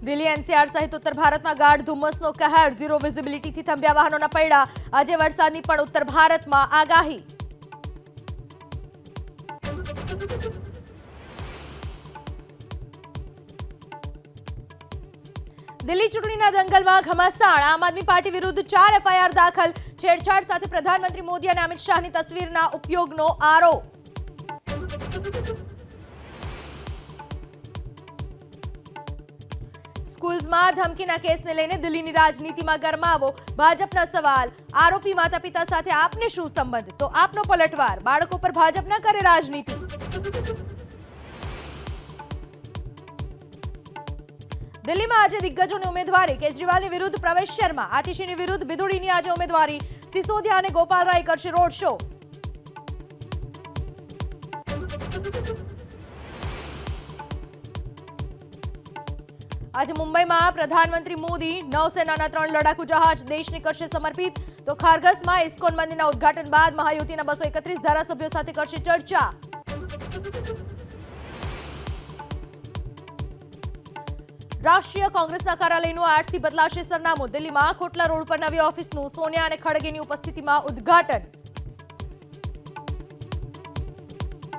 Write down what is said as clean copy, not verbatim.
Delhi NCR સહિત ઉત્તર ભારતમાં ગાઢ ધુમ્મસનો કહેર, ઝીરો વિઝિબિલિટીથી થંભ્યા વાહનોના પૈડા. આજે વરસાદની પણ ઉત્તર ભારતમાં આગાહી. દિલ્હી ચૂંટણીના દંગલમાં ઘમાસાણ, આમ આદમી પાર્ટી વિરુદ્ધ 4 એફઆઈઆર દાખલ. છેડછાડ સાથે પ્રધાનમંત્રી મોદી અને અમિત શાહની તસવીરના ઉપયોગનો આરોપ. સ્કૂલ્સમાં ધમકીના કેસને લઈને દિલ્હીની રાજનીતિમાં ગરમાવો. ભાજપના સવાલ, આરોપી માતા પિતા સાથે આપને શું સંબંધ? તો આપનો પલટવાર, બાળકો પર ભાજપ ન કરે રાજનીતિ. દિલ્હીમાં આજે દિગ્ગજોની ઉમેદવારી. કેજરીવાલની વિરુદ્ધ પ્રવેશ શર્મા, આતિશીની વિરુદ્ધ બિદુડીની આજે ઉમેદવારી. સિસોદિયા અને ગોપાલ રાય કરશે રોડ શો. આજે મુંબઈમાં પ્રધાનમંત્રી મોદી નૌસેનાના 3 લડાકુ જહાજ દેશને કરશે સમર્પિત. તો ખારગસમાં ઇસ્કોન મંદિરના ઉદ્ઘાટન બાદ મહાયુતિના 231 ધારાસભ્યો સાથે કરશે ચર્ચા. રાષ્ટ્રીય કોંગ્રેસના કાર્યાલયનું 8થી બદલાશે સરનામું. દિલ્હીમાં કોટલા રોડ પર નવી ઓફિસનું સોનિયા અને ખડગેની ઉપસ્થિતિમાં ઉદ્ઘાટન.